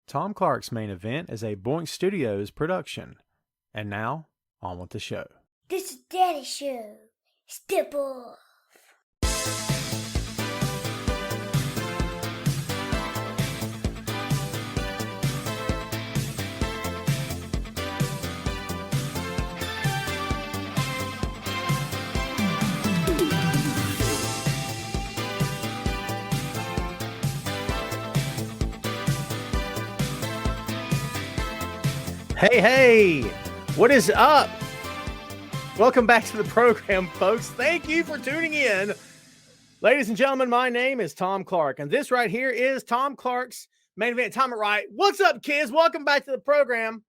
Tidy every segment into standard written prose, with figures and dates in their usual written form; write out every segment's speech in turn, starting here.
Tom Clark's main event is a Boink Studios production. And now, on with the show. This is Daddy's show. Step off. Hey, what is up? Welcome back to the program, folks. Thank you for tuning in. Ladies and gentlemen, my name is Tom Clark, and this right here is Tom Clark's main event. Tom it right. What's up, kids? Welcome back to the program.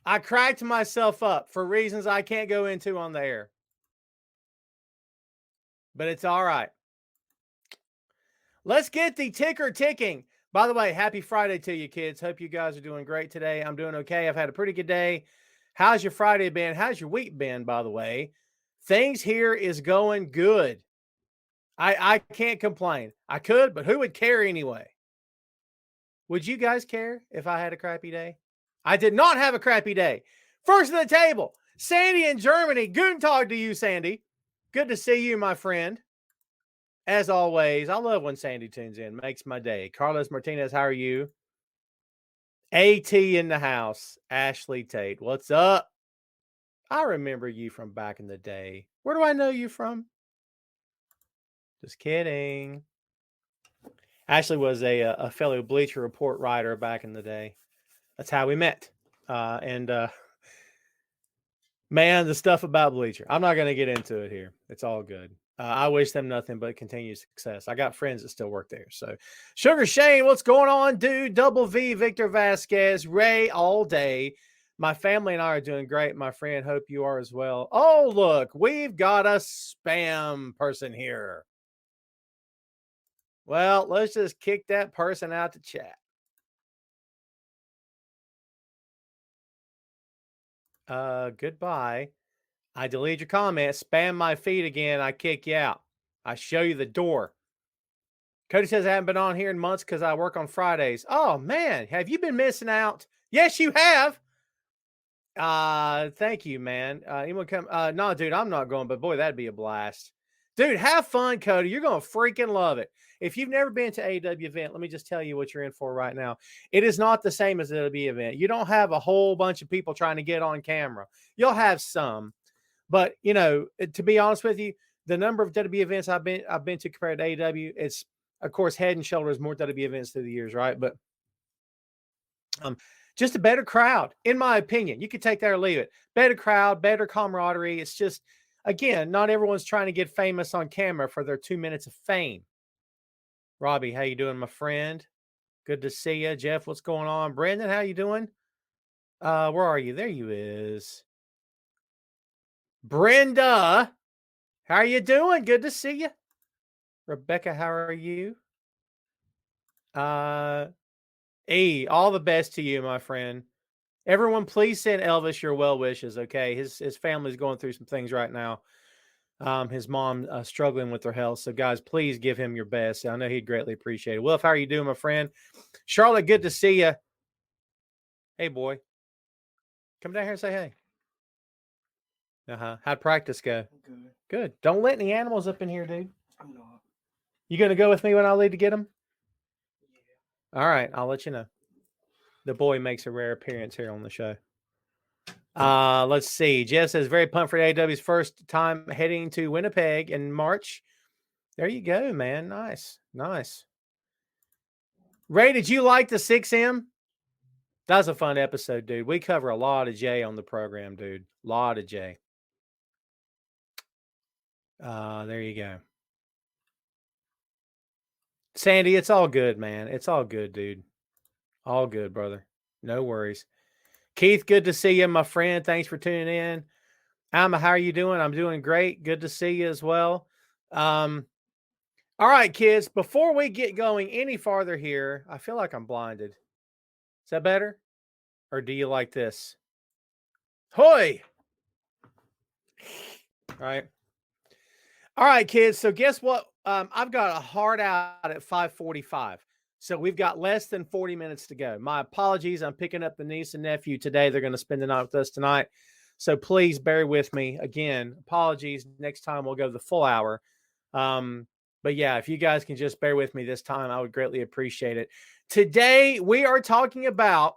I cracked myself up for reasons I can't go into on the air, but it's all right. Let's get the ticker ticking. By the way, happy Friday to you, kids. Hope you guys are doing great today. I'm doing okay. I've had a pretty good day. How's your Friday been? How's your week been, by the way? Things here is going good. I can't complain. I could, but who would care anyway? Would you guys care if I had a crappy day? I did not have a crappy day. First of the table, Sandy in Germany. Guten Tag to you, Sandy. Good to see you, my friend. As always, I love when Sandy tunes in. Makes my day. Carlos Martinez, how are you? AT in the house. Ashley Tate, what's up? I remember you from back in the day. Where do I know you from? Just kidding. Ashley was a fellow Bleacher Report writer back in the day. That's how we met. Man, the stuff about Bleacher. I'm not going to get into it here. It's all good. I wish them nothing but continued success. I got friends that still work there. So, Sugar Shane, what's going on, dude? Double V, Victor Vasquez, Ray, all day. My family and I are doing great, my friend. Hope you are as well. Oh, look, we've got a spam person here. Well, let's just kick that person out to chat. Goodbye. I delete your comment, spam my feed again, I kick you out. I show you the door. Cody says I haven't been on here in months because I work on Fridays. Oh, man, have you been missing out? Yes, you have. Thank you, man. Anyone come? No, dude, I'm not going, but boy, that'd be a blast. Dude, have fun, Cody. You're going to freaking love it. If you've never been to an AEW event, let me just tell you what you're in for right now. It is not the same as an AEW event. You don't have a whole bunch of people trying to get on camera. You'll have some. But, you know, to be honest with you, the number of WWE events I've been to compared to AEW, it's, of course, head and shoulders more WWE events through the years, right? But just a better crowd, in my opinion. You could take that or leave it. Better crowd, better camaraderie. It's just, again, not everyone's trying to get famous on camera for their 2 minutes of fame. Robbie, how you doing, my friend? Good to see you. Jeff, what's going on? Brandon, how you doing? Where are you? There you is. Brenda, how are you doing? Good to see you. Rebecca, how are you? E, all the best to you, my friend. Everyone, please send Elvis your well wishes, okay? His family's going through some things right now. His mom struggling with her health. So, guys, please give him your best. I know he'd greatly appreciate it. Wolf, how are you doing, my friend? Charlotte, good to see you. Hey, boy. Come down here and say hey. How'd practice go? Good. Good. Don't let any animals up in here, dude. I'm not. You going to go with me when I leave to get them? Yeah. All right. I'll let you know. The boy makes a rare appearance here on the show. Let's see. Jeff says, very pumped for AEW's first time heading to Winnipeg in March. There you go, man. Nice. Nice. Ray, did you like the 6M? That was a fun episode, dude. We cover a lot of J on the program, dude. A lot of J. There you go. Sandy, it's all good, man. It's all good, dude. All good, brother. No worries. Keith, good to see you, my friend. Thanks for tuning in. Alma, how are you doing? I'm doing great. Good to see you as well. All right, kids, before we get going any farther here, I feel like I'm blinded. Is that better? Or do you like this? Hoy! All right, kids. So guess what? I've got a hard out at 5:45. So we've got less than 40 minutes to go. My apologies. I'm picking up the niece and nephew today. They're going to spend the night with us tonight. So please bear with me. Again, apologies. Next time we'll go the full hour. But yeah, if you guys can just bear with me this time, I would greatly appreciate it. Today we are previewing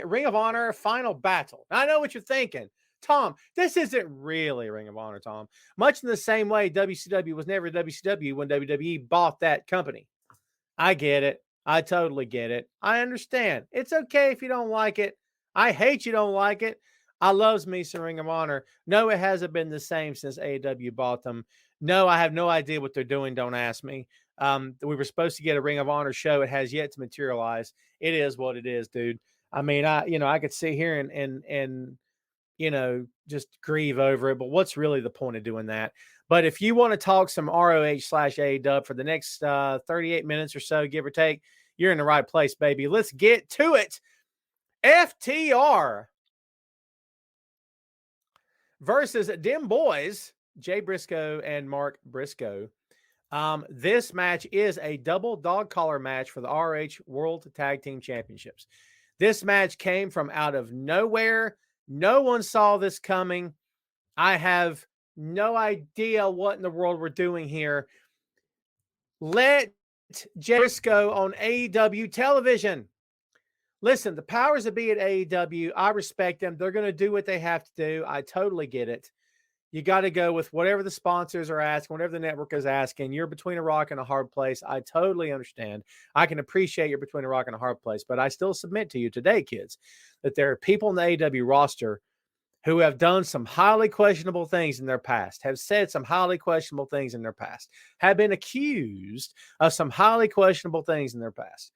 Ring of Honor Final Battle. Now, I know what you're thinking. Tom, this isn't really Ring of Honor, Tom. Much in the same way WCW was never WCW when WWE bought that company. I get it. I totally get it. I understand. It's okay if you don't like it. I hate you don't like it. I loves me some Ring of Honor. No, it hasn't been the same since AEW bought them. No, I have no idea what they're doing. Don't ask me. We were supposed to get a Ring of Honor show. It has yet to materialize. It is what it is, dude. I mean, I could sit here and just grieve over it. But what's really the point of doing that? But if you want to talk some ROH/AEW for the next 38 minutes or so, give or take, you're in the right place, baby. Let's get to it. FTR versus Dem Boys, Jay Briscoe and Mark Briscoe. This match is a double dog collar match for the ROH World Tag Team Championships. This match came from out of nowhere. No one saw this coming. I have no idea what in the world we're doing here. Let Jay Briscoe on AEW television. Listen, the powers that be at AEW, I respect them. They're going to do what they have to do. I totally get it. You got to go with whatever the sponsors are asking, whatever the network is asking. You're between a rock and a hard place. I totally understand. I can appreciate you're between a rock and a hard place, but I still submit to you today, kids, that there are people in the AEW roster who have done some highly questionable things in their past, have said some highly questionable things in their past, have been accused of some highly questionable things in their past.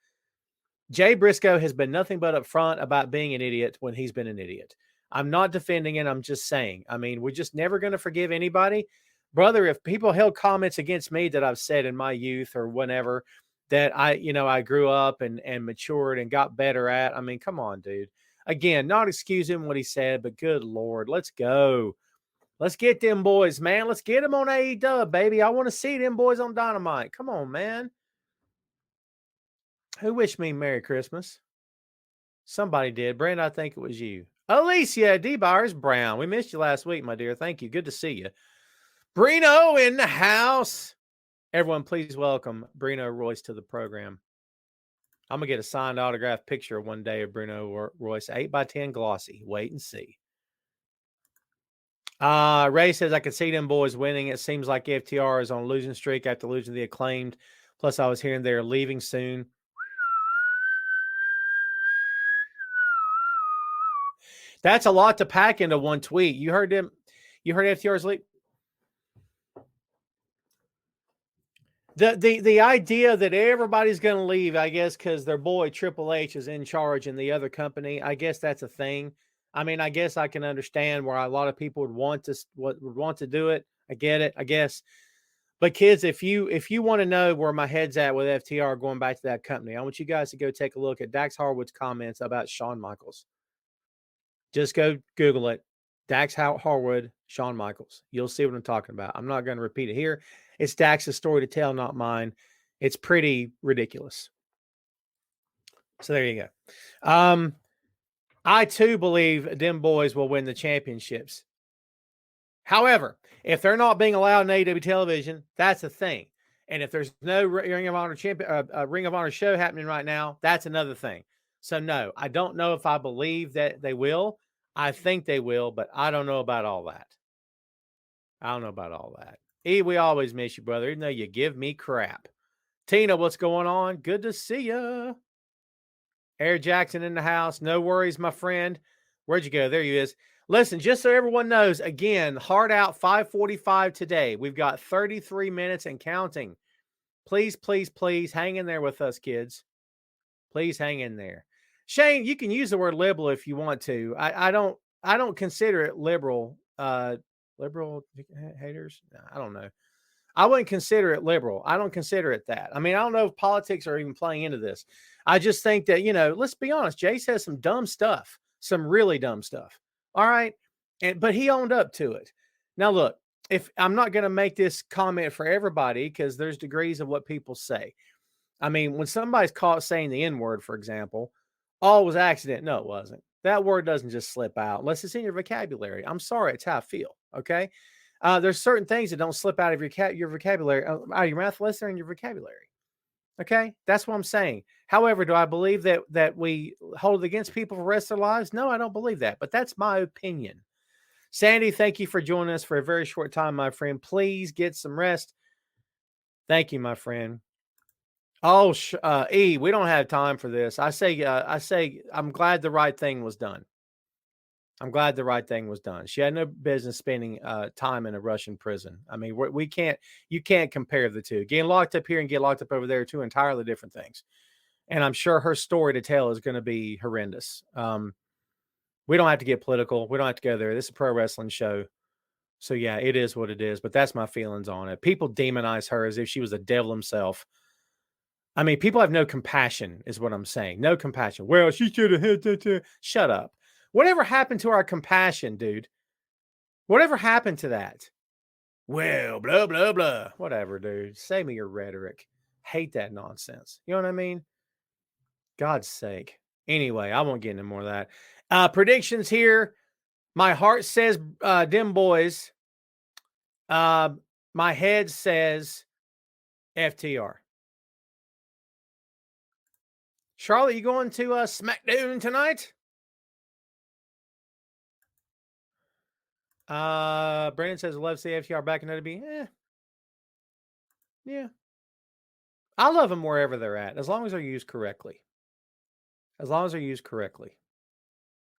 Jay Briscoe has been nothing but upfront about being an idiot when he's been an idiot. I'm not defending it. I'm just saying. I mean, we're just never going to forgive anybody. Brother, if people held comments against me that I've said in my youth or whenever that I grew up and matured and got better at, I mean, come on, dude. Again, not excusing what he said, but good Lord, let's go. Let's get them boys, man. Let's get them on AEW, baby. I want to see them boys on Dynamite. Come on, man. Who wished me Merry Christmas? Somebody did. Brandon, I think it was you. Alicia D. Byers Brown. We missed you last week, my dear. Thank you. Good to see you. Brino in the house. Everyone, please welcome Brino Royce to the program. I'm going to get a signed autographed picture one day of Bruno Royce, 8x10 glossy. Wait and see. Ray says, I could see them boys winning. It seems like FTR is on a losing streak after losing the Acclaimed. Plus, I was hearing they're leaving soon. That's a lot to pack into one tweet. You heard them. You heard FTR's leave. The idea that everybody's going to leave, I guess, because their boy Triple H is in charge in the other company. I guess that's a thing. I mean, I guess I can understand where a lot of people would want to do it. I get it, I guess. But kids, if you want to know where my head's at with FTR going back to that company, I want you guys to go take a look at Dax Harwood's comments about Shawn Michaels. Just go Google it. Dax Harwood, Shawn Michaels. You'll see what I'm talking about. I'm not going to repeat it here. It's Dax's story to tell, not mine. It's pretty ridiculous. So there you go. I too believe them boys will win the championships. However, if they're not being allowed on AEW television, that's a thing. And if there's no Ring of Honor show happening right now, that's another thing. So no, I don't know if I believe that they will. I think they will, but I don't know about all that. E, we always miss you, brother, even though you give me crap. Tina, what's going on? Good to see you. Air Jackson in the house. No worries, my friend. Where'd you go? There he is. Listen, just so everyone knows, again, hard out 5:45 today. We've got 33 minutes and counting. Please, please, please hang in there with us, kids. Please hang in there. Shane, you can use the word liberal if you want to. I don't consider it liberal. Liberal haters? I don't know. I wouldn't consider it liberal. I don't consider it that. I mean, I don't know if politics are even playing into this. I just think that, let's be honest. Jace has some dumb stuff, some really dumb stuff. All right. But he owned up to it. Now, look, if I'm not going to make this comment for everybody because there's degrees of what people say. I mean, when somebody's caught saying the N-word, for example, oh, it was accident. No, it wasn't. That word doesn't just slip out unless it's in your vocabulary. I'm sorry, it's how I feel. Okay. There's certain things that don't slip out of your vocabulary, out of your mouth unless they're in your vocabulary. Okay, that's what I'm saying. However, do I believe that we hold it against people for the rest of their lives? No, I don't believe that, but that's my opinion. Sandy, thank you for joining us for a very short time, my friend. Please get some rest. Thank you, my friend. Oh, E, we don't have time for this. I say, I'm glad the right thing was done. I'm glad the right thing was done. She had no business spending time in a Russian prison. I mean, you can't compare the two. Getting locked up here and get locked up over there are two entirely different things. And I'm sure her story to tell is going to be horrendous. We don't have to get political. We don't have to go there. This is a pro wrestling show. So yeah, it is what it is. But that's my feelings on it. People demonize her as if she was the devil himself. I mean, people have no compassion, is what I'm saying. No compassion. Well, she should have hit that. Shut up. Whatever happened to our compassion, dude? Whatever happened to that? Well, blah, blah, blah. Whatever, dude. Save me your rhetoric. Hate that nonsense. You know what I mean? God's sake. Anyway, I won't get into more of that. Predictions here. My heart says Dim Boys. My head says FTR. Charlotte, you going to SmackDown tonight? Brandon says, I love to see FTR back in WWE. Yeah. I love them wherever they're at, as long as they're used correctly. As long as they're used correctly.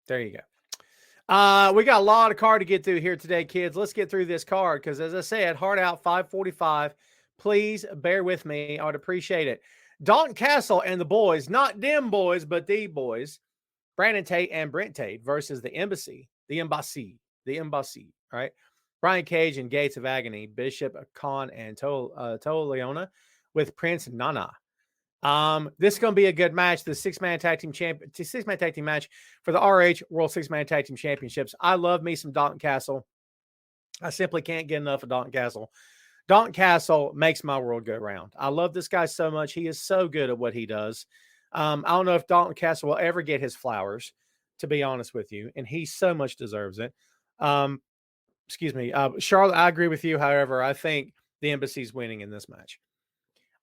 There you go. We got a lot of card to get through here today, kids. Let's get through this card because, as I said, hard out 5:45. Please bear with me. I would appreciate it. Dalton Castle and the boys, not them boys, but the boys, Brandon Tate and Brent Tate versus the Embassy. All right. Brian Cage and Gates of Agony, Bishop Khan and Toa Leona with Prince Nana. This is going to be a good match. The six-man tag team match for the ROH World Six-Man Tag Team Championships. I love me some Dalton Castle. I simply can't get enough of Dalton Castle. Dalton Castle makes my world go round. I love this guy so much. He is so good at what he does. I don't know if Dalton Castle will ever get his flowers, to be honest with you, and he so much deserves it. Excuse me. Charlotte, I agree with you. However, I think the Embassy's winning in this match.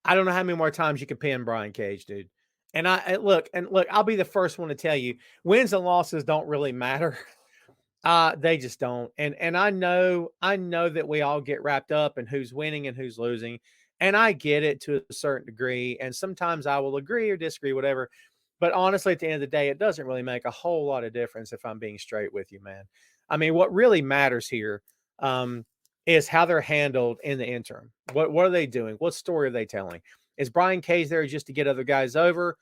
I don't know how many more times you can pin Brian Cage, dude. And look, I'll be the first one to tell you, wins and losses don't really matter. They just don't. And I know that we all get wrapped up in who's winning and who's losing. And I get it to a certain degree. And sometimes I will agree or disagree, whatever. But honestly, at the end of the day, it doesn't really make a whole lot of difference if I'm being straight with you, man. I mean, what really matters here is how they're handled in the interim. What are they doing? What story are they telling? Is Brian Cage there just to get other guys over?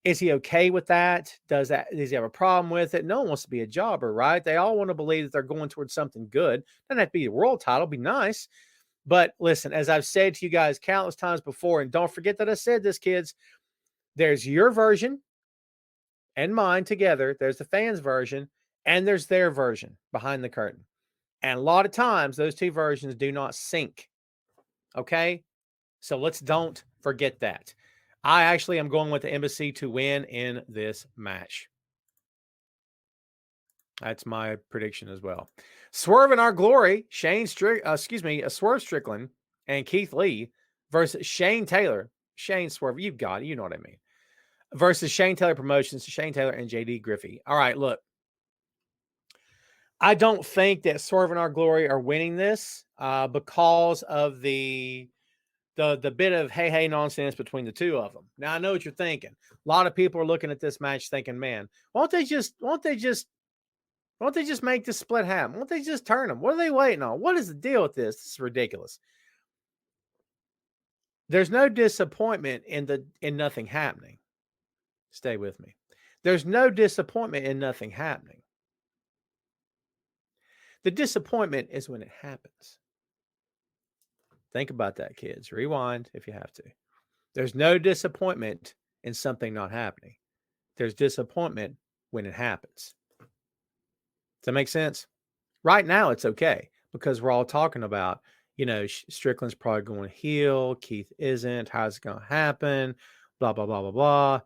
Is he okay with that? Does he have a problem with it? No one wants to be a jobber, right? They all want to believe that they're going towards something good. Doesn't have to be a world title, be nice. But listen, as I've said to you guys countless times before, and don't forget that I said this, kids, there's your version and mine together. There's the fans' version, and there's their version behind the curtain. And a lot of times, those two versions do not sync. Okay? So don't forget that. I actually am going with the Embassy to win in this match. That's my prediction as well. Swerve in Our Glory, Swerve Strickland and Keith Lee versus Shane Taylor. Shane Swerve, you've got it. You know what I mean. Versus Shane Taylor Promotions, Shane Taylor and JD Griffey. All right, look. I don't think that Swerve in Our Glory are winning this because of the bit of hey nonsense between the two of them. Now I know what you're thinking. A lot of people are looking at this match thinking, man, won't they just make this split happen? Won't they just turn them? What are they waiting on? What is the deal with this? This is ridiculous. There's no disappointment in nothing happening. Stay with me. There's no disappointment in nothing happening. The disappointment is when it happens. Think about that, kids. Rewind if you have to. There's no disappointment in something not happening. There's disappointment when it happens. Does that make sense? Right now, it's okay because we're all talking about Strickland's probably going to heel. Keith isn't. How's it going to happen? Blah, blah, blah, blah, blah.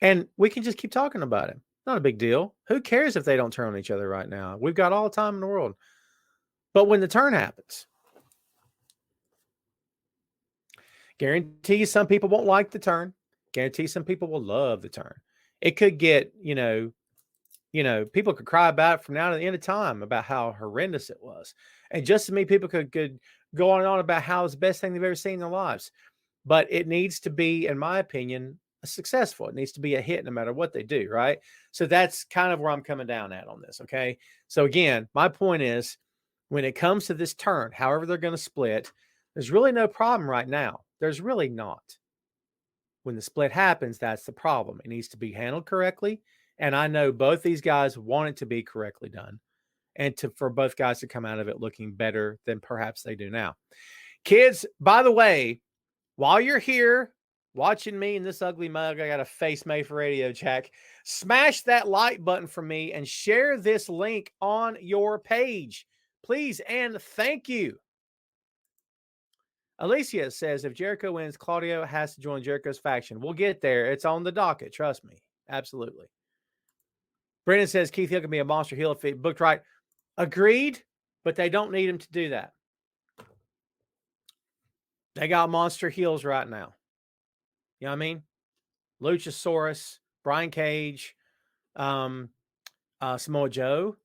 And we can just keep talking about it. Not a big deal. Who cares if they don't turn on each other right now? We've got all the time in the world. But when the turn happens, guarantee some people won't like the turn. Guarantee some people will love the turn. It could get, people could cry about it from now to the end of time about how horrendous it was. And just as many people could go on and on about how it's the best thing they've ever seen in their lives. But it needs to be, in my opinion, successful. It needs to be a hit no matter what they do, right? So that's kind of where I'm coming down at on this, okay? So again, my point is, when it comes to this turn, however they're going to split, there's really no problem right now. There's really not. When the split happens, that's the problem. It needs to be handled correctly. And I know both these guys want it to be correctly done and for both guys to come out of it looking better than perhaps they do now. Kids, by the way, while you're here watching me in this ugly mug, I got a face made for Radio Jack. Smash that like button for me and share this link on your page, please. And thank you. Alicia says, if Jericho wins, Claudio has to join Jericho's faction. We'll get there. It's on the docket. Trust me. Absolutely. Brendan says Keith Hill can be a monster heel if he booked right. Agreed, but they don't need him to do that. They got monster heels right now. You know what I mean? Luchasaurus, Brian Cage, Samoa Joe.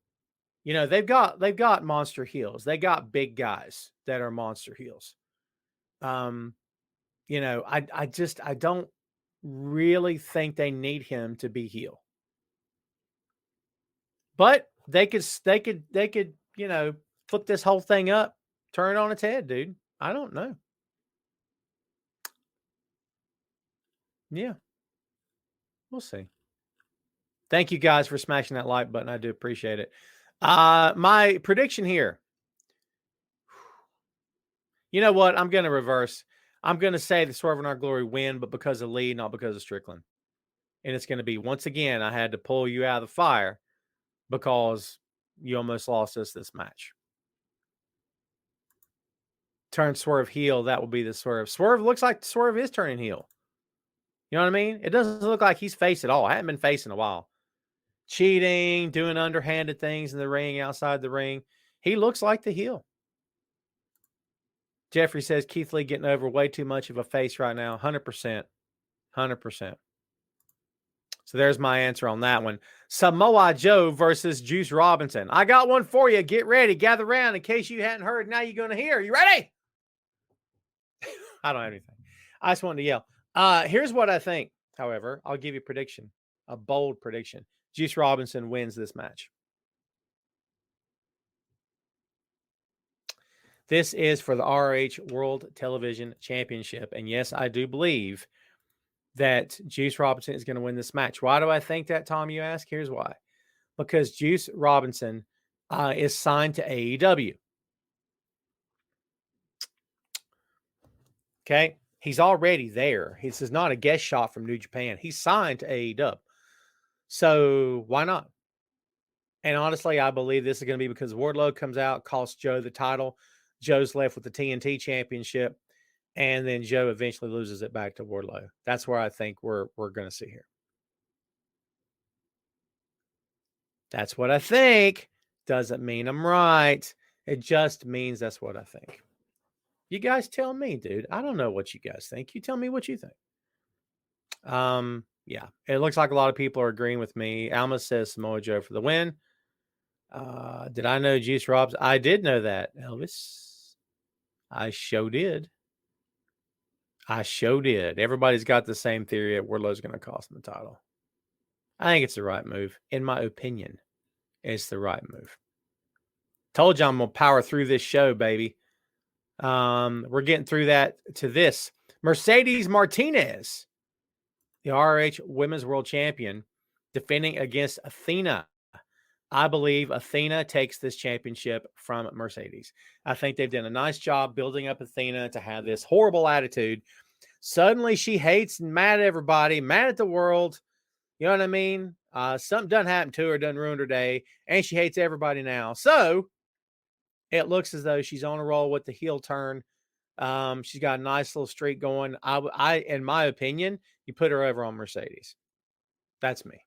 They've got monster heels. They got big guys that are monster heels. I don't really think they need him to be heel. But they could, flip this whole thing up, turn it on its head, dude. I don't know. Yeah. We'll see. Thank you guys for smashing that like button. I do appreciate it. My prediction here. You know what? I'm going to reverse. I'm going to say the Swerve in Our Glory win, but because of Lee, not because of Strickland. And it's going to be, once again, I had to pull you out of the fire because you almost lost us this match. Turn Swerve heel. That will be the Swerve. Swerve looks like Swerve is turning heel. You know what I mean? It doesn't look like he's face at all. I haven't been face in a while. Cheating, doing underhanded things in the ring, outside the ring. He looks like the heel. Jeffrey says Keith Lee getting over way too much of a face right now. 100%. 100%. So there's my answer on that one. Samoa Joe versus Juice Robinson. I got one for you. Get ready. Gather around in case you hadn't heard. Now you're going to hear. You ready? I don't have anything. I just wanted to yell. Here's what I think, however. I'll give you a prediction. A bold prediction. Juice Robinson wins this match. This is for the ROH World Television Championship. And yes, I do believe that Juice Robinson is going to win this match. Why do I think that, Tom, you ask? Here's why. Because Juice Robinson is signed to AEW. Okay? He's already there. This is not a guest shot from New Japan. He's signed to AEW. So why not? And honestly, I believe this is going to be because Wardlow comes out, costs Joe the title. Joe's left with the TNT championship. And then Joe eventually loses it back to Wardlow. That's where I think we're going to see here. That's what I think. Doesn't mean I'm right. It just means that's what I think. You guys tell me, dude. I don't know what you guys think. You tell me what you think. Yeah. It looks like a lot of people are agreeing with me. Alma says Samoa Joe for the win. Did I know Juice Robs? I did know that, Elvis. I sure did. Everybody's got the same theory that Wardlow's going to cost him the title. I think it's the right move. In my opinion, it's the right move. Told you I'm going to power through this show, baby. We're getting through that to this. Mercedes Martinez, the ROH Women's World Champion, defending against Athena. I believe Athena takes this championship from Mercedes. I think they've done a nice job building up Athena to have this horrible attitude. Suddenly she hates and mad at everybody, mad at the world. You know what I mean? Something done happened to her, done ruined her day, and she hates everybody now. So It looks as though she's on a roll with the heel turn. She's got a nice little streak going. In my opinion, you put her over on Mercedes. That's me.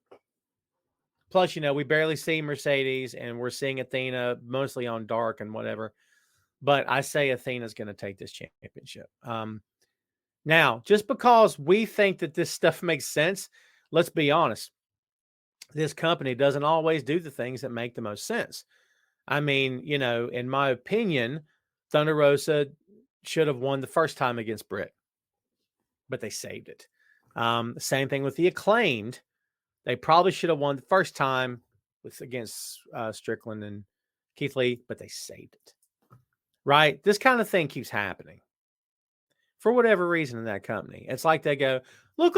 Plus, we barely see Mercedes, and we're seeing Athena mostly on dark and whatever. But I say Athena's going to take this championship. Now, just because we think that this stuff makes sense, let's be honest. This company doesn't always do the things that make the most sense. I mean, in my opinion, Thunder Rosa should have won the first time against Britt, but they saved it. Same thing with the Acclaimed. They probably should have won the first time against Strickland and Keith Lee, but they saved it. Right? This kind of thing keeps happening for whatever reason in that company. It's like they go, look.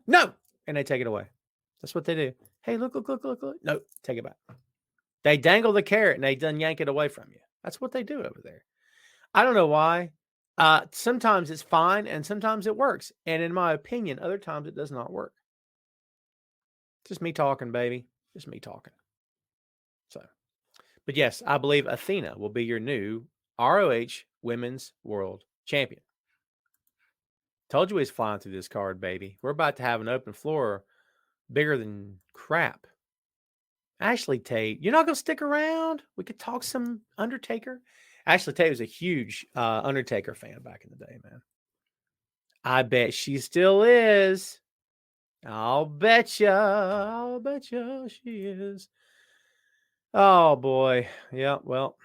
No. And they take it away. That's what they do. Hey, look. No, take it back. They dangle the carrot and they done yank it away from you. That's what they do over there. I don't know why. Sometimes it's fine and sometimes it works. And in my opinion, other times it does not work. Just me talking, baby. Just me talking. So, but yes, I believe Athena will be your new ROH Women's World Champion. Told you he's flying through this card, baby. We're about to have an open floor bigger than crap. Ashley Tate, you're not going to stick around? We could talk some Undertaker. Ashley Tate was a huge Undertaker fan back in the day, man. I bet she still is. I'll bet you she is. Oh, boy. Yeah, well,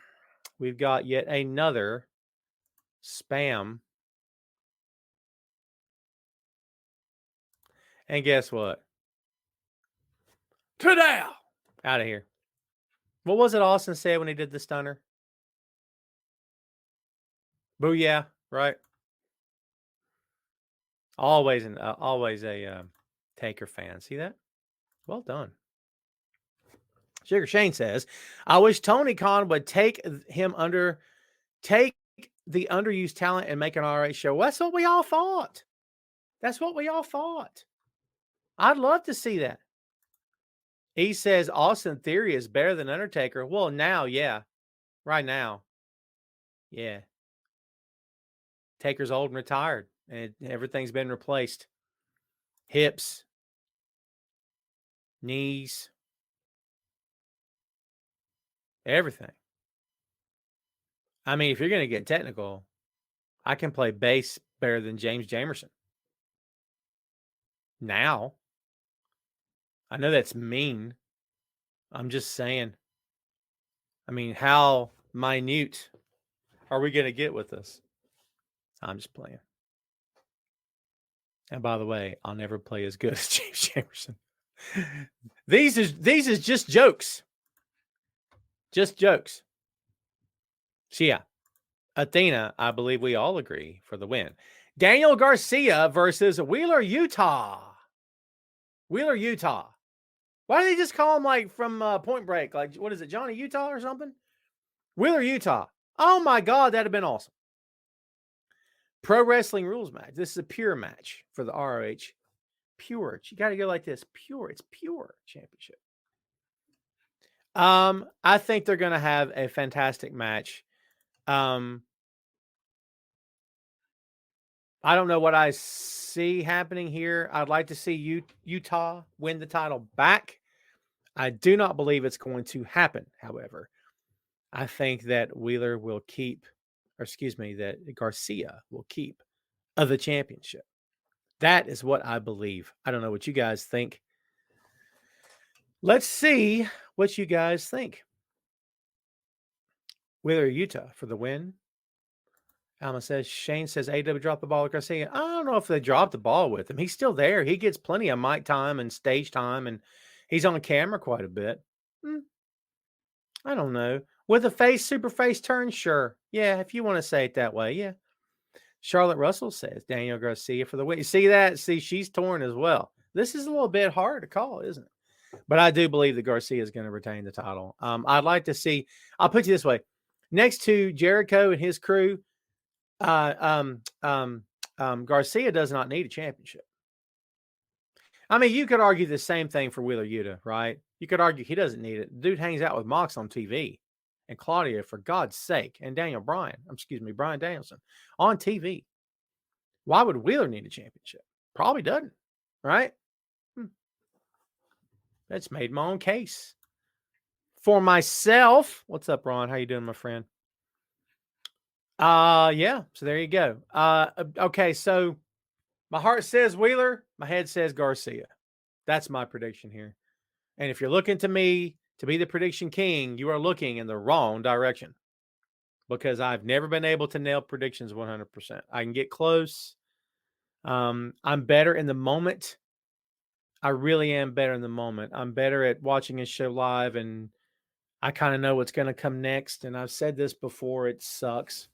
we've got yet another spam. And guess what? Today! Out of here. What was it Austin said when he did the stunner? Booyah, right? Always a Taker fan. See that? Well done. Sugar Shane says, I wish Tony Khan would take the underused talent and make an RA show. Well, that's what we all thought. I'd love to see that. He says Austin Theory is better than Undertaker. Well, now, yeah. Right now. Yeah. Taker's old and retired, and everything's been replaced. Hips, knees, everything. I mean, if you're going to get technical, I can play bass better than James Jamerson. Now, I know that's mean. I'm just saying. I mean, how minute are we going to get with this? I'm just playing. And by the way, I'll never play as good as James Jamerson. These is just jokes. Just jokes. So yeah, Athena, I believe we all agree for the win. Daniel Garcia versus Wheeler Yuta. Wheeler Yuta. Why do they just call him like from Point Break? Like, what is it, Johnny Utah or something? Wheeler Yuta. Oh my God, that'd have been awesome. Pro Wrestling Rules match. This is a pure match for the ROH. Pure. You got to go like this. Pure. It's pure championship. I think they're going to have a fantastic match. I don't know what I see happening here. I'd like to see Utah win the title back. I do not believe it's going to happen, however. I think that that Garcia will keep the championship. That is what I believe. I don't know what you guys think. Let's see what you guys think. Wheeler Yuta for the win. Alma says, Shane says, AW dropped the ball with Garcia. I don't know if they dropped the ball with him. He's still there. He gets plenty of mic time and stage time, and he's on camera quite a bit. I don't know. With a super face turn, sure. Yeah, if you want to say it that way, yeah. Charlotte Russell says, Daniel Garcia for the win. You see that? See, she's torn as well. This is a little bit hard to call, isn't it? But I do believe that Garcia is going to retain the title. I'd like to see, I'll put you this way. Next to Jericho and his crew, Garcia does not need a championship. I mean, you could argue the same thing for Wheeler Yuta, right? You could argue he doesn't need it. The dude hangs out with Mox on TV and Claudio, for God's sake, and Bryan Danielson on TV. Why would Wheeler need a championship? Probably doesn't, right? That's made my own case. For myself, what's up, Ron? How you doing, my friend? Yeah, so there you go. Okay, so my heart says Wheeler, my head says Garcia. That's my prediction here. And if you're looking to me to be the prediction king, you are looking in the wrong direction, because I've never been able to nail predictions 100%. I can get close. I'm better in the moment. I really am better in the moment. I'm better at watching a show live, and I kind of know what's going to come next. And I've said this before, it sucks.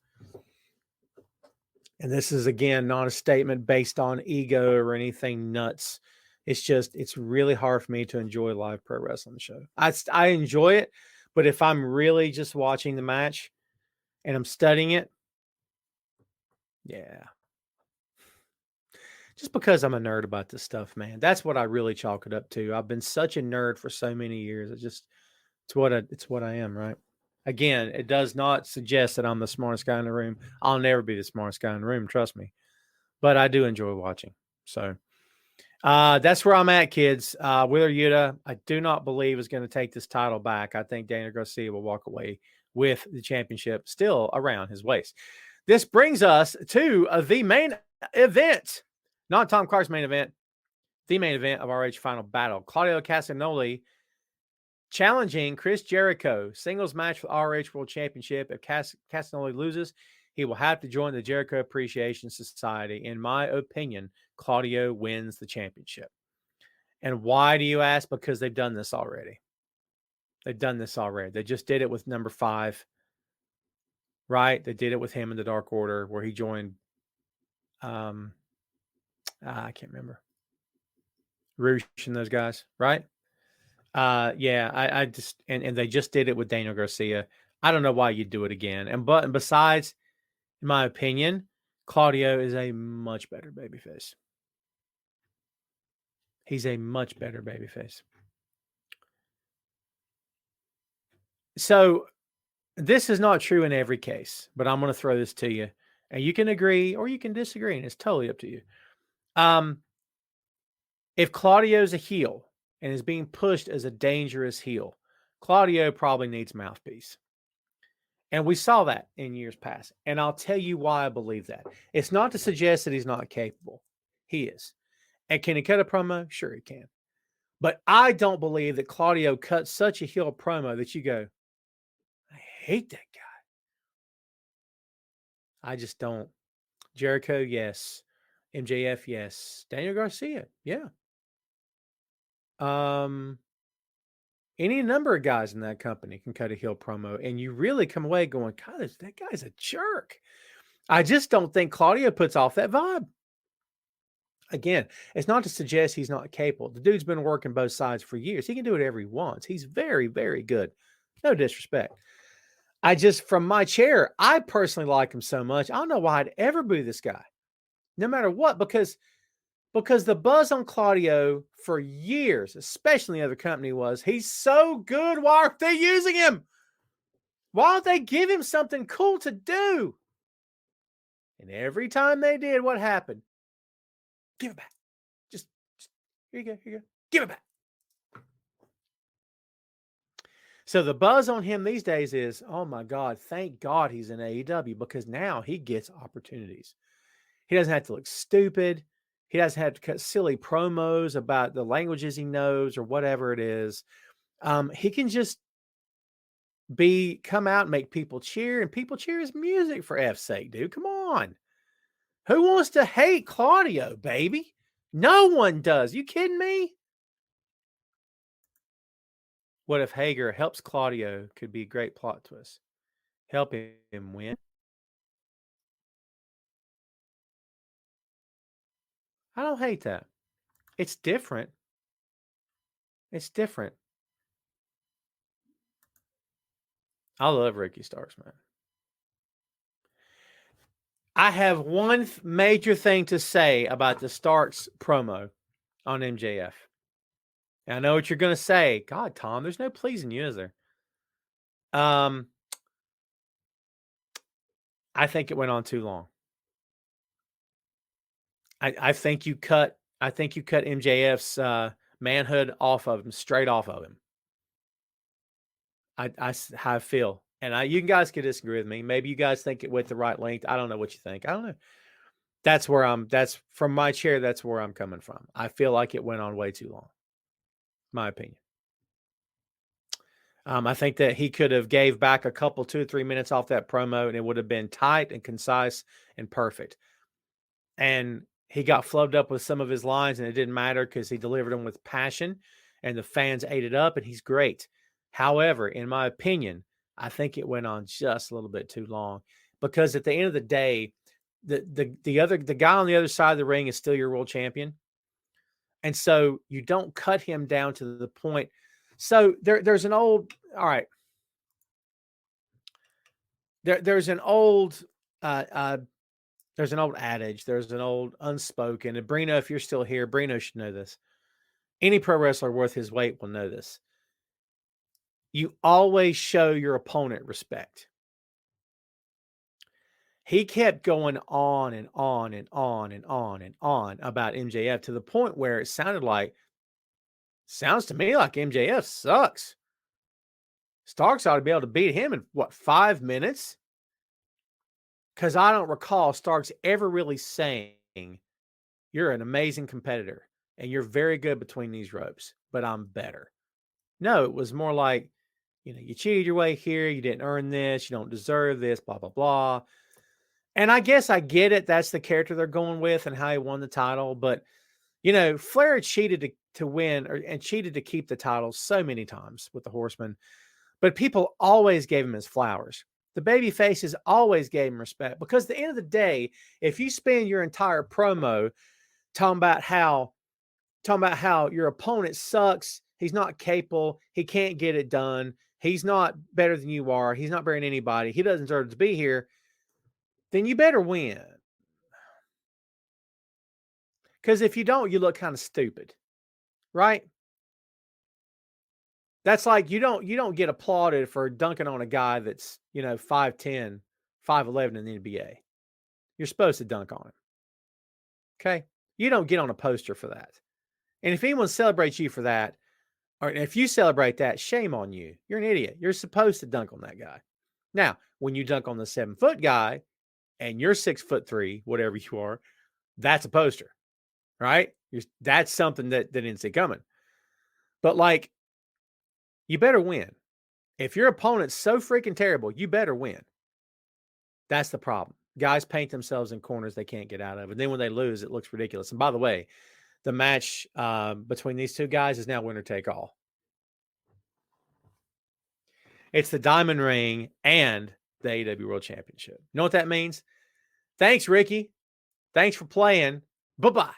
And this is, again, not a statement based on ego or anything nuts. It's just, it's really hard for me to enjoy live pro wrestling show. I enjoy it, but if I'm really just watching the match and I'm studying it, yeah. Just because I'm a nerd about this stuff, man. That's what I really chalk it up to. I've been such a nerd for so many years. It's what I am, right? Again, it does not suggest that I'm the smartest guy in the room. I'll never be the smartest guy in the room, trust me. But I do enjoy watching. So that's where I'm at, kids. Wheeler Yuta, I do not believe is going to take this title back. I think Daniel Garcia will walk away with the championship still around his waist. This brings us to the main event. Not Tom Clark's main event, the main event of ROH Final Battle. Claudio Castagnoli challenging Chris Jericho. Singles match for the ROH World Championship. If Castagnoli loses, he will have to join the Jericho Appreciation Society. In my opinion, Claudio wins the championship. And why do you ask? Because they've done this already. They've done this already. They just did it with number 5, right? They did it with him in the Dark Order, where he joined I can't remember. Roosh and those guys, right? Yeah, I just and they just did it with Daniel Garcia. I don't know why you do it again. And besides, in my opinion, Claudio is a much better babyface. He's a much better babyface. So this is not true in every case, but I'm going to throw this to you, and you can agree or you can disagree, and it's totally up to you. If Claudio's a heel and is being pushed as a dangerous heel, Claudio probably needs mouthpiece. And we saw that in years past. And I'll tell you why I believe that. It's not to suggest that he's not capable. He is. And can he cut a promo? Sure he can. But I don't believe that Claudio cuts such a heel promo that you go, I hate that guy. I just don't. Jericho, yes. MJF, yes. Daniel Garcia, yeah. Any number of guys in that company can cut a heel promo, and you really come away going, God, that guy's a jerk. I just don't think Claudio puts off that vibe. Again, it's not to suggest he's not capable. The dude's been working both sides for years. He can do whatever he wants. He's very, very good. No disrespect. I just, from my chair, I personally like him so much. I don't know why I'd ever boo this guy, no matter what, because the buzz on Claudio for years, especially in the other company, was he's so good. Why aren't they using him? Why don't they give him something cool to do? And every time they did, what happened? Give it back. Just here you go. Give it back. So the buzz on him these days is, oh my God, thank God he's in AEW, because now he gets opportunities. He doesn't have to look stupid. He doesn't have to cut silly promos about the languages he knows or whatever it is. He can just come out and make people cheer, and people cheer his music, for F's sake, dude. Come on. Who wants to hate Claudio, baby? No one does. You kidding me? What if Hager helps Claudio? Could be a great plot twist. Help him win. I don't hate that. It's different. It's different. I love Ricky Starks, man. I have one major thing to say about the Starks promo on MJF. I know what you're going to say. God, Tom, there's no pleasing you, is there? I think it went on too long. I think you cut MJF's manhood off of him, straight off of him. How I feel. And you guys could disagree with me. Maybe you guys think it went the right length. I don't know what you think. I don't know. That's from my chair. That's where I'm coming from. I feel like it went on way too long. My opinion. I think that he could have gave back a couple, 2 or 3 minutes off that promo, and it would have been tight and concise and perfect. And he got flubbed up with some of his lines, and it didn't matter because he delivered them with passion, and the fans ate it up, and he's great. However, in my opinion, I think it went on just a little bit too long, because at the end of the day, the guy on the other side of the ring is still your world champion. And so you don't cut him down to the point. So there's an old, all right. There's an old adage, there's an old unspoken, and Brino, if you're still here, Brino should know this. Any pro wrestler worth his weight will know this. You always show your opponent respect. He kept going on and on and on and on and on about MJF to the point where it sounds to me like MJF sucks. Starks ought to be able to beat him in, 5 minutes? Because I don't recall Starks ever really saying, you're an amazing competitor and you're very good between these ropes, but I'm better. No, it was more like, you cheated your way here. You didn't earn this. You don't deserve this, blah, blah, blah. And I guess I get it. That's the character they're going with and how he won the title. But, Flair cheated to win and cheated to keep the title so many times with the Horsemen. But people always gave him his flowers. The baby faces always gave him respect, because at the end of the day, if you spend your entire promo talking about how your opponent sucks, he's not capable, he can't get it done, he's not better than you are, he's not better than anybody, he doesn't deserve to be here, then you better win. Because if you don't, you look kind of stupid, right? That's like you don't get applauded for dunking on a guy that's 5'10", 5'11" in the NBA. You're supposed to dunk on him. Okay? You don't get on a poster for that. And if anyone celebrates you for that, or if you celebrate that, shame on you. You're an idiot. You're supposed to dunk on that guy. Now, when you dunk on the 7-foot guy and you're 6'3", whatever you are, that's a poster, right? That's something that didn't see coming. But you better win. If your opponent's so freaking terrible, you better win. That's the problem. Guys paint themselves in corners they can't get out of. And then when they lose, it looks ridiculous. And by the way, the match between these two guys is now winner take all. It's the Diamond Ring and the AEW World Championship. You know what that means? Thanks, Ricky. Thanks for playing. Bye-bye.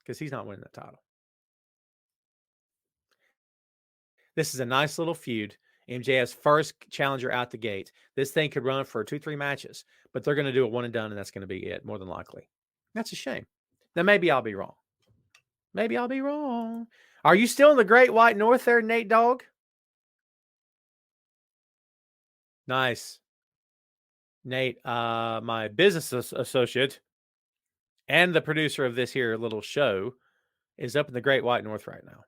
Because he's not winning the title. This is a nice little feud. MJF's first challenger out the gate. This thing could run for 2-3 matches, but they're going to do a one and done, and that's going to be it, more than likely. That's a shame. Now, maybe I'll be wrong. Maybe I'll be wrong. Are you still in the Great White North there, Nate Dogg? Nice. Nate, my business associate and the producer of this here little show, is up in the Great White North right now.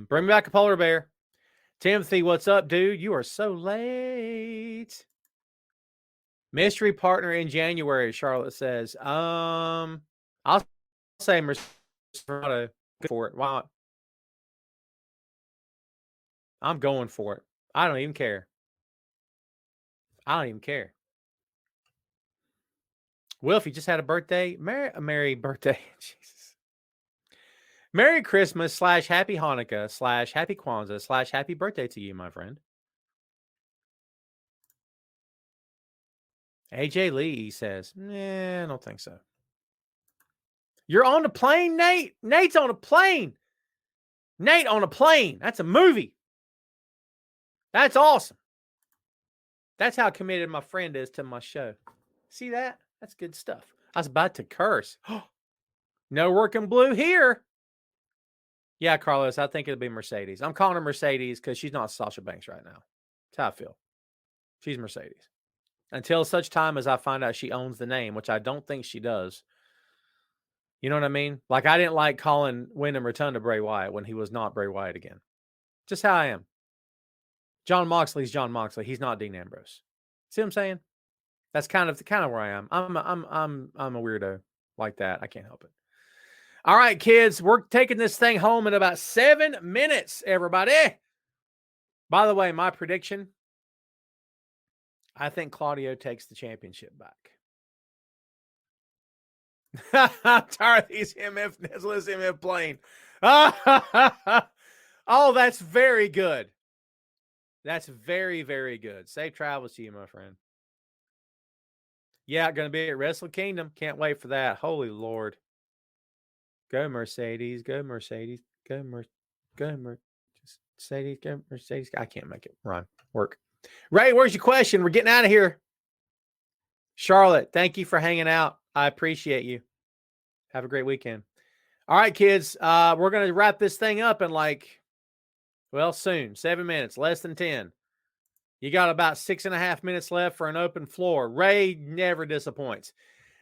Bring me back a polar bear. Timothy, what's up, dude? You are so late. Mystery partner in January, Charlotte says. I'll say Mercedes for it. Why not? I'm going for it. I don't even care. Wilf, you just had a birthday. Merry birthday. Jesus. Merry Christmas / Happy Hanukkah / Happy Kwanzaa / Happy birthday to you, my friend. AJ Lee says, I don't think so. You're on the plane, Nate? Nate's on a plane. Nate on a plane. That's a movie. That's awesome. That's how committed my friend is to my show. See that? That's good stuff. I was about to curse. No working blue here. Yeah, Carlos, I think it'll be Mercedes. I'm calling her Mercedes because she's not Sasha Banks right now. That's how I feel. She's Mercedes. Until such time as I find out she owns the name, which I don't think she does. You know what I mean? Like, I didn't like calling Wyndham Rotunda Bray Wyatt when he was not Bray Wyatt again. Just how I am. John Moxley's John Moxley. He's not Dean Ambrose. See what I'm saying? That's kind of where I am. I'm a weirdo like that. I can't help it. All right, kids, we're taking this thing home in about 7 minutes, everybody. By the way, my prediction, I think Claudio takes the championship back. I'm tired of these MF Nestless MF plane. Oh, that's very good. That's very, very good. Safe travels to you, my friend. Yeah, going to be at Wrestle Kingdom. Can't wait for that. Holy Lord. Go Mercedes. Go Mercedes. Go Mercedes. Go Mercedes. I can't make it rhyme. Work. Ray, where's your question? We're getting out of here. Charlotte, thank you for hanging out. I appreciate you. Have a great weekend. All right, kids. We're going to wrap this thing up in soon. 7 minutes, less than 10. You got about 6.5 minutes left for an open floor. Ray never disappoints.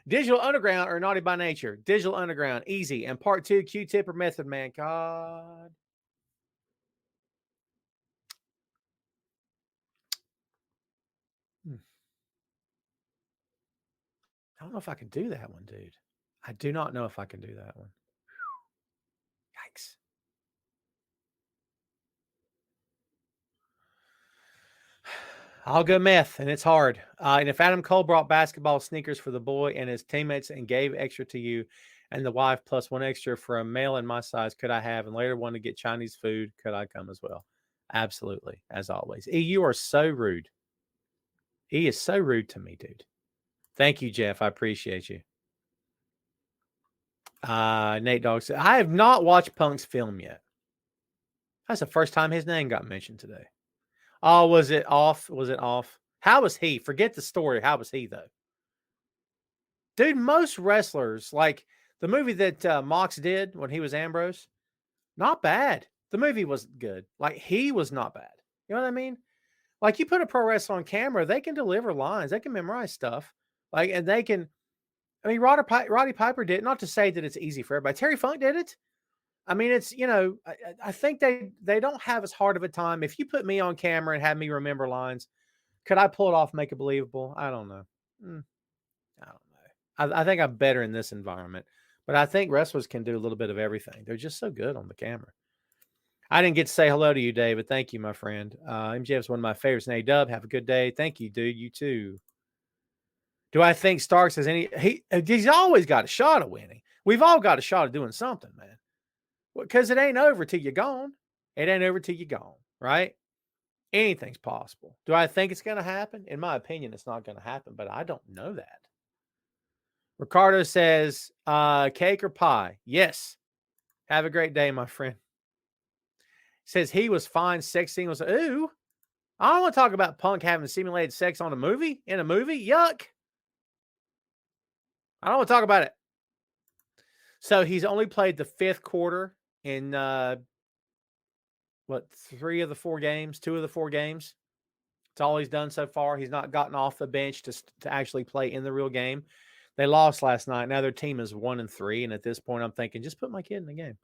Digital Underground or Naughty by Nature? Digital Underground, easy. And part 2, Q-Tip or Method Man? God. I don't know if I can do that one, dude. I do not know if I can do that one. Yikes. I'll go meth, and it's hard. And if Adam Cole brought basketball sneakers for the boy and his teammates and gave extra to you and the wife plus one extra for a male in my size, could I have? And later wanted to get Chinese food, could I come as well? Absolutely, as always. E, you are so rude. He is so rude to me, dude. Thank you, Jeff. I appreciate you. Nate Dogg said, I have not watched Punk's film yet. That's the first time his name got mentioned today. Oh, was it off? Was it off? How was he? Forget the story. How was he, though? Dude, most wrestlers, like the movie that Mox did when he was Ambrose, not bad. The movie was good. Like, he was not bad. You know what I mean? Like, you put a pro wrestler on camera, they can deliver lines. They can memorize stuff. Like, and they can, I mean, Roddy Piper did, not to say that it's easy for everybody. Terry Funk did it. I mean, it's, I think they don't have as hard of a time. If you put me on camera and have me remember lines, could I pull it off, make it believable? I don't know. I don't know. I think I'm better in this environment, but I think wrestlers can do a little bit of everything. They're just so good on the camera. I didn't get to say hello to you, David. Thank you, my friend. MJF's one of my favorites. And A-Dub, have a good day. Thank you, dude. You too. Do I think Starks has any? He's always got a shot of winning. We've all got a shot of doing something, man. Because it ain't over till you're gone. It ain't over till you're gone, right? Anything's possible. Do I think it's going to happen? In my opinion, it's not going to happen, but I don't know that. Ricardo says, cake or pie? Yes. Have a great day, my friend. Says he was fine. Sex scene was, ooh. I don't want to talk about Punk having simulated sex on a movie, in a movie. Yuck. I don't want to talk about it. So he's only played the 5th quarter in, 3 of the 4 games, 2 of the 4 games. It's all he's done so far. He's not gotten off the bench to actually play in the real game. They lost last night. Now their team is 1-3. And at this point, I'm thinking, just put my kid in the game.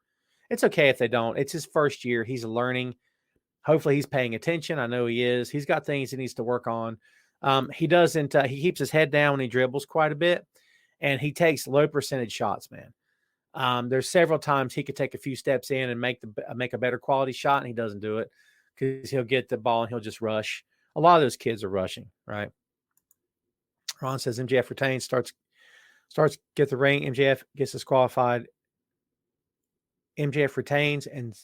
It's okay if they don't. It's his first year. He's learning. Hopefully he's paying attention. I know he is. He's got things he needs to work on. He doesn't, he keeps his head down when he dribbles quite a bit, and he takes low percentage shots, man. There's several times he could take a few steps in and make a better quality shot, and he doesn't do it because he'll get the ball and he'll just rush. A lot of those kids are rushing, right? Ron says MJF retains, starts get the ring. MJF gets disqualified. MJF retains and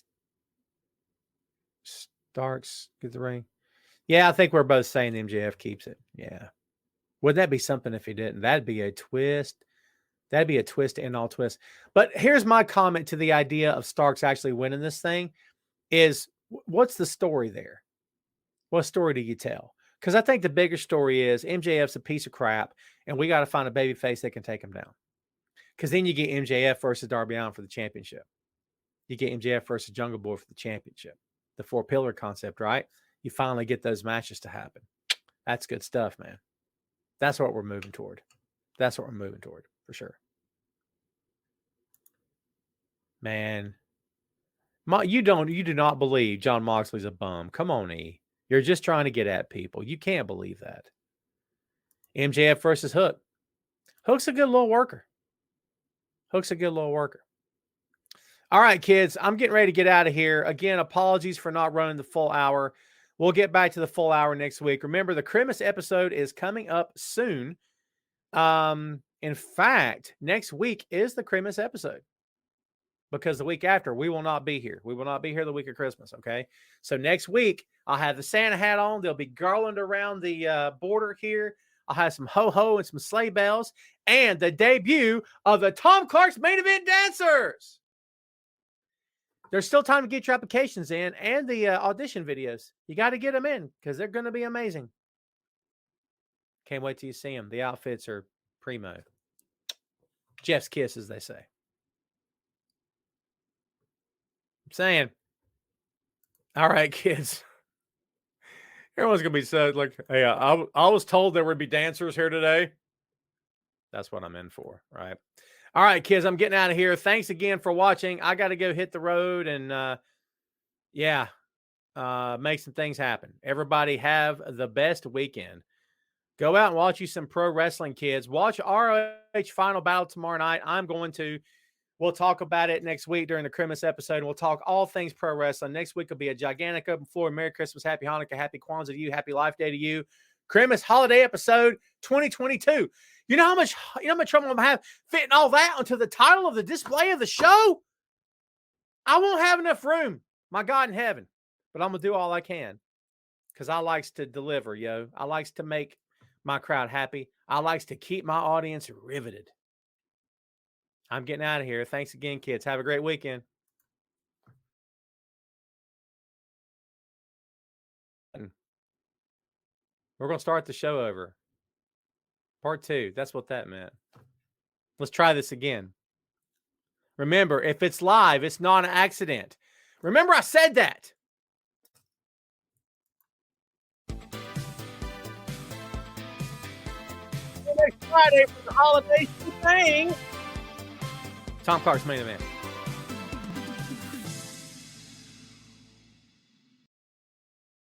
Starks get the ring. Yeah, I think we're both saying MJF keeps it. Yeah. Wouldn't that be something if he didn't? That'd be a twist. That'd be a twist and all twist. But here's my comment to the idea of Starks actually winning this thing is, what's the story there? What story do you tell? Because I think the bigger story is MJF's a piece of crap, and we got to find a babyface that can take him down. Because then you get MJF versus Darby Allin for the championship. You get MJF versus Jungle Boy for the championship. The 4-pillar concept, right? You finally get those matches to happen. That's good stuff, man. That's what we're moving toward. That's what we're moving toward, for sure. Man. You do not believe Jon Moxley's a bum. Come on, E. You're just trying to get at people. You can't believe that. MJF versus Hook. Hook's a good little worker. Hook's a good little worker. All right, kids, I'm getting ready to get out of here. Again, apologies for not running the full hour. We'll get back to the full hour next week. Remember, the Christmas episode is coming up soon. In fact, next week is the Christmas episode, because the week after we will not be here. We will not be here the week of Christmas. Okay. So next week I'll have the Santa hat on. There'll be garland around the border here. I'll have some ho-ho and some sleigh bells and the debut of the Tom Clark's main event dancers. There's still time to get your applications in and the audition videos. You got to get them in because they're going to be amazing. Can't wait till you see them. The outfits are primo. Jeff's kiss, as they say. I'm saying. All right, kids. Everyone's going to be so like, hey, I was told there would be dancers here today. That's what I'm in for, right? All right, kids, I'm getting out of here. Thanks again for watching. I got to go hit the road and, make some things happen. Everybody have the best weekend. Go out and watch you some pro wrestling, kids. Watch ROH Final Battle tomorrow night. We'll talk about it next week during the Christmas episode, and we'll talk all things pro wrestling. Next week will be a gigantic open floor. Merry Christmas, Happy Hanukkah, Happy Kwanzaa to you, Happy Life Day to you. Christmas holiday episode 2022. You know how much trouble I'm gonna have fitting all that onto the title of the display of the show? I won't have enough room, my God in heaven. But I'm gonna do all I can because I likes to deliver, yo. I likes to make my crowd happy. I likes to keep my audience riveted. I'm getting out of here. Thanks again, kids. Have a great weekend. We're going to start the show over. Part 2. That's what that meant. Let's try this again. Remember, if it's live, it's not an accident. Remember, I said that. Next Friday for the holiday thing. Tom Clark's main event.